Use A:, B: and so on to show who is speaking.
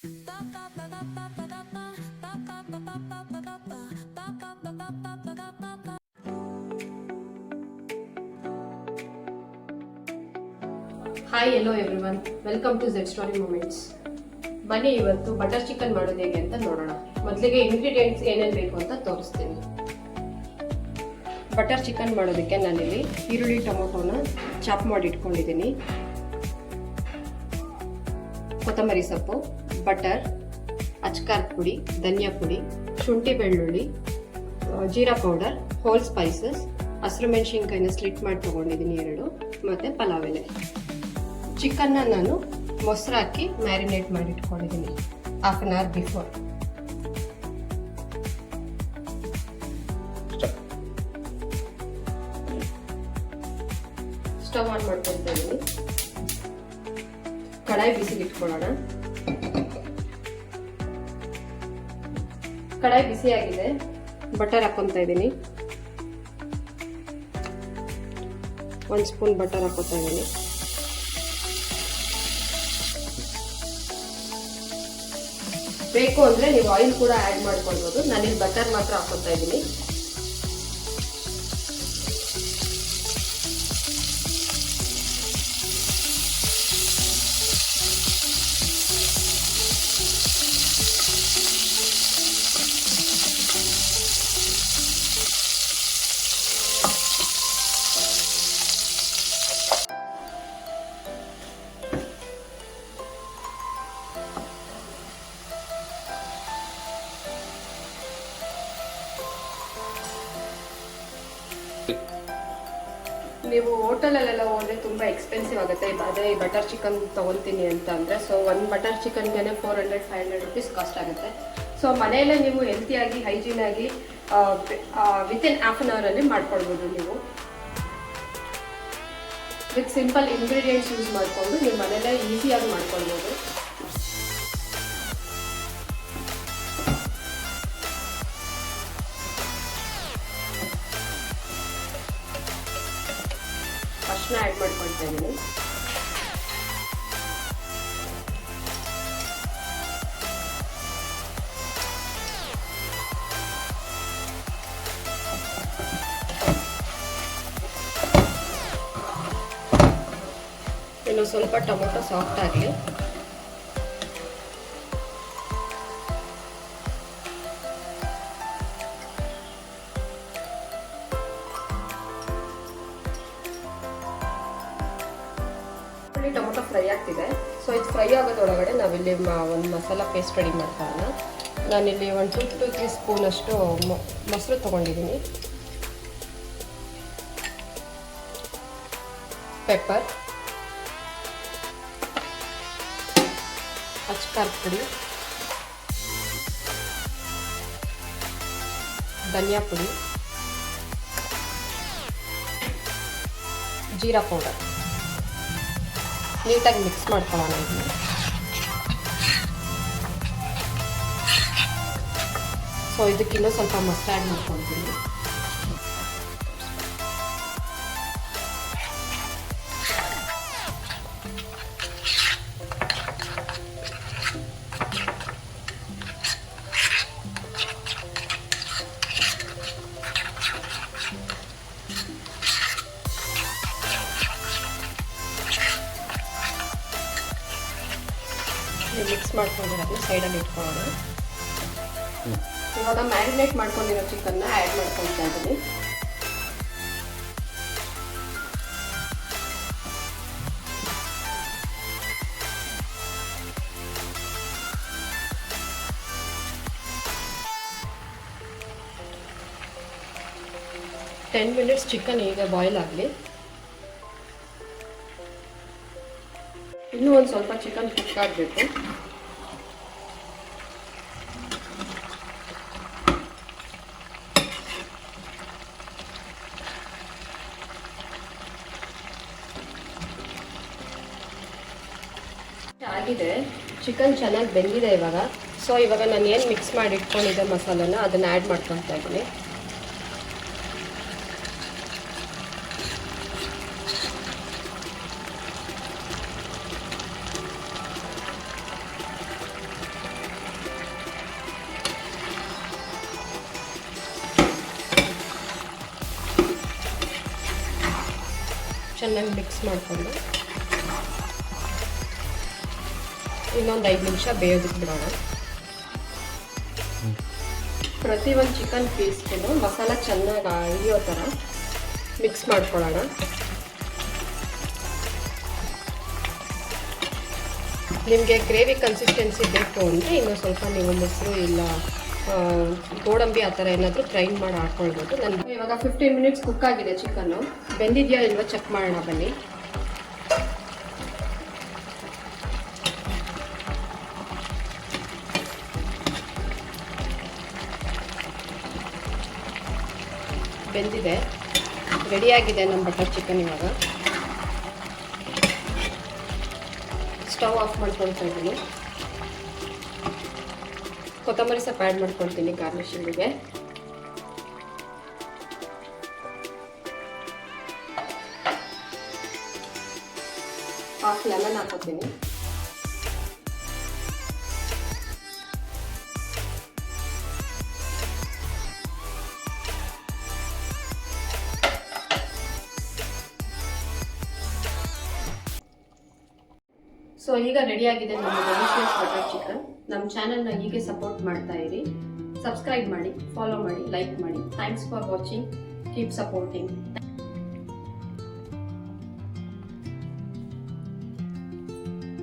A: Hi hello everyone, welcome to Z story moments. ಬನ್ನಿ ಇವತ್ತು butter chicken ಮಾಡೋದು ಹೇಗೆ ಅಂತ ನೋಡೋಣ. ಮೊದಲಿಗೆ ಇಂಗ್ರೀಡಿಯೆಂಟ್ಸ್ ಏನೇನು ಬೇಕು ಅಂತ ತೋರಿಸ್ತೀನಿ. ಬಟರ್ ಚಿಕನ್ ಮಾಡೋದಕ್ಕೆ ನಾನಿಲ್ಲಿ ಈರುಳ್ಳಿ ಟೊಮೊಟೊನ ಚಾಪ್ ಮಾಡಿ ಇಟ್ಕೊಂಡಿದ್ದೀನಿ, ಕೊತ್ತಂಬರಿ ಸೊಪ್ಪು, ಬಟರ್, ಅಚ್ಕಾರದ ಪುಡಿ, ಧನಿಯಾ ಪುಡಿ, ಶುಂಠಿ ಬೆಳ್ಳುಳ್ಳಿ, ಜೀರಾ ಪೌಡರ್, ಹೋಲ್ ಸ್ಪೈಸಸ್, ಹಸಿರು ಮೆಣಸಿನ್ಕಾಯಿನ ಸ್ಲಿಟ್ ಮಾಡಿ ತೊಗೊಂಡಿದ್ದೀನಿ 2, ಮತ್ತು ಪಲಾವ್ ಎಲೆ. ಚಿಕನ್ನ ನಾನು ಮೊಸರು ಹಾಕಿ ಮ್ಯಾರಿನೇಟ್ ಮಾಡಿ ಇಟ್ಕೊಂಡಿದ್ದೀನಿ half an hour before. Stove on ಮಾಡ್ಕೊಳ್ತಾ ಇದ್ದೀನಿ. ಕಡಾಯಿ ಬಿಸಿಗೆ ಇಟ್ಕೊಳ್ಳೋಣ. ಕಡಾಯಿ ಬಿಸಿಯಾಗಿದೆ, ಬಟರ್ ಹಾಕೊತಾ ಇದ್ದೀನಿ. 1 ಸ್ಪೂನ್ ಬಟರ್ ಹಾಕೋತಾ ಇದ್ದೀನಿ. ಬೇಕು ಅಂದರೆ ನೀವು ಆಯಿಲ್ ಕೂಡ ಆ್ಯಡ್ ಮಾಡ್ಕೊಳ್ಬೋದು. ನಾನಿಲ್ಲಿ ಬಟರ್ ಮಾತ್ರ ಹಾಕೋತಾ ಇದ್ದೀನಿ. ನೀವು ಹೋಟೆಲಲ್ಲೆಲ್ಲ ಹೋದರೆ ತುಂಬ ಎಕ್ಸ್ಪೆನ್ಸಿವ್ ಆಗುತ್ತೆ. ಅದೇ ಈ ಬಟರ್ ಚಿಕನ್ ತೊಗೊತೀನಿ ಅಂತ ಅಂದರೆ, ಸೊ ಒಂದು ಬಟರ್ ಚಿಕನ್ಗೆ 400-500 ರುಪೀಸ್ ಕಾಸ್ಟ್ ಆಗುತ್ತೆ. ಸೊ ಮನೆಯಲ್ಲೇ ನೀವು ಹೆಲ್ತಿಯಾಗಿ ಹೈಜೀನಾಗಿ ವಿತಿನ್ ಹಾಫ್ ಆನ್ ಅವರಲ್ಲಿ ಮಾಡ್ಕೊಳ್ಬೋದು. ನೀವು ವಿತ್ ಸಿಂಪಲ್ ಇಂಗ್ರೀಡಿಯೆಂಟ್ಸ್ ಯೂಸ್ ಮಾಡಿಕೊಂಡು ನೀವು ಮನೆಯಲ್ಲೇ ಈಸಿಯಾಗಿ ಮಾಡ್ಕೊಳ್ಬೋದು. ಅರ್ಶಿನ ಆ್ಯಡ್ ಮಾಡ್ಕೊಳ್ತಾ ಇದ್ದೀನಿ. ಇನ್ನು ಸ್ವಲ್ಪ ಟೊಮೊಟೊ ಸಾಫ್ಟ್ ಆಗಲಿ. ಟೊಮೊಟೊ ಫ್ರೈ ಆಗ್ತಿದೆ. ಸೊ ಇದು ಫ್ರೈ ಆಗೋದೊಳಗಡೆ ನಾವಿಲ್ಲಿ ಒಂದು ಮಸಾಲ ಪೇಸ್ಟ್ ರೆಡಿ ಮಾಡ್ಕೊಳ್ಳೋಣ. ನಾನಿಲ್ಲಿ 1-2-3 ಸ್ಪೂನ್ ಅಷ್ಟು ಮೊಸರು ತೊಗೊಂಡಿದ್ದೀನಿ, ಪೆಪ್ಪರ್, ಅಚ್ಕಾರದ ಪುಡಿ, ಧನಿಯಾ ಪುಡಿ, ಜೀರಾ ಪೌಡರ್ ನೀಟಾಗಿ ಮಿಕ್ಸ್ ಮಾಡ್ಕೊಳ್ಳೋಣ. ಇದನ್ನು ಸೊ ಇದಕ್ಕಿನ್ನೂ ಸ್ವಲ್ಪ ಮೊಸರು ಆ್ಯಡ್ ಮಾಡ್ಕೊಳ್ತೀನಿ. ಮಿಕ್ಸ್ ಮಾಡ್ಕೊಂಡಿರೋದನ್ನ ಸೈಡಲ್ಲಿ ಇಟ್ಕೊಳ್ಳೋಣ. ಇವಾಗ ಮ್ಯಾರಿನೇಟ್ ಮಾಡ್ಕೊಂಡಿರೋ ಚಿಕನ್ನ ಆ್ಯಡ್ ಮಾಡ್ಕೊಳ್ತಾ ಇದ್ದೀನಿ. ಟೆನ್ ಮಿನಿಟ್ಸ್ ಚಿಕನ್ ಈಗ ಬಾಯ್ಲ್ ಆಗಲಿ. ಇನ್ನೂ ಒಂದು ಸ್ವಲ್ಪ ಚಿಕನ್ ಕುಕ್ ಆಗಬೇಕು. ಆಗಿದೆ, ಚಿಕನ್ ಚೆನ್ನಾಗಿ ಬೆಂದಿದೆ ಇವಾಗ. ಸೊ ಇವಾಗ ನಾನು ಏನು ಮಿಕ್ಸ್ ಮಾಡಿ ಇಟ್ಕೊಂಡಿದ್ದೆ ಮಸಾಲನ ಅದನ್ನು ಆ್ಯಡ್ ಮಾಡ್ಕೊತಾ ಇದ್ದೀನಿ. ಚೆನ್ನಾಗಿ ಮಿಕ್ಸ್ ಮಾಡಿಕೊಂಡು ಇನ್ನೊಂದು 5 ನಿಮಿಷ ಬೇಯೋದಕ್ಕೆ ಬಿಡೋಣ. ಪ್ರತಿ ಒಂದು ಚಿಕನ್ ಪೀಸ್ಗೂ ಮಸಾಲ ಚೆನ್ನಾಗಿ ಹಿಡಿಯೋ ಥರ ಮಿಕ್ಸ್ ಮಾಡ್ಕೊಳ್ಳೋಣ. ನಿಮಗೆ ಗ್ರೇವಿ ಕನ್ಸಿಸ್ಟೆನ್ಸಿ ಬೇಕು ಅಂದರೆ ಇನ್ನೂ ಸ್ವಲ್ಪ ನೀವು ಮೊಸರು ಇಲ್ಲ ಗೋಡಂಬಿ ಆ ಥರ ಏನಾದರೂ ಗ್ರೈಂಡ್ ಮಾಡಿ ಹಾಕ್ಕೊಳ್ಬೋದು. ನನಗೆ ಇವಾಗ 15 ಮಿನಿಟ್ಸ್ ಕುಕ್ ಆಗಿದೆ ಚಿಕನ್ನು. ಬೆಂದಿದೆಯಾ ಇಲ್ವಾ ಚೆಕ್ ಮಾಡೋಣ ಬನ್ನಿ. ಬೆಂದಿದೆ, ರೆಡಿಯಾಗಿದೆ ನಮ್ಮ ಬಟರ್ ಚಿಕನ್. ಇವಾಗ ಸ್ಟವ್ ಆಫ್ ಮಾಡ್ಕೊಳ್ತಾ ಇದ್ದೀನಿ. ಕೊತ್ತಂಬರಿ ಸೊಪ್ಪು ಆ್ಯಡ್ ಮಾಡ್ಕೊಳ್ತೀನಿ ಗಾರ್ನಿಶಿಂಗಿಗೆ. ಹಾಫ್ ಲೆಮನ್ ಹಾಕೋತೀನಿ. ಸೊ ಈಗ ರೆಡಿಯಾಗಿದೆ ನಮ್ಮ ಡೆಲಿಷಿಯಸ್ ಬಟರ್ ಚಿಕನ್. ನಮ್ಮ ಚಾನಲ್ನ ಹೀಗೆ ಸಪೋರ್ಟ್ ಮಾಡ್ತಾ ಇರಿ. ಸಬ್ಸ್ಕ್ರೈಬ್ ಮಾಡಿ, ಫಾಲೋ ಮಾಡಿ, ಲೈಕ್ ಮಾಡಿ. Thanks for watching. Keep supporting.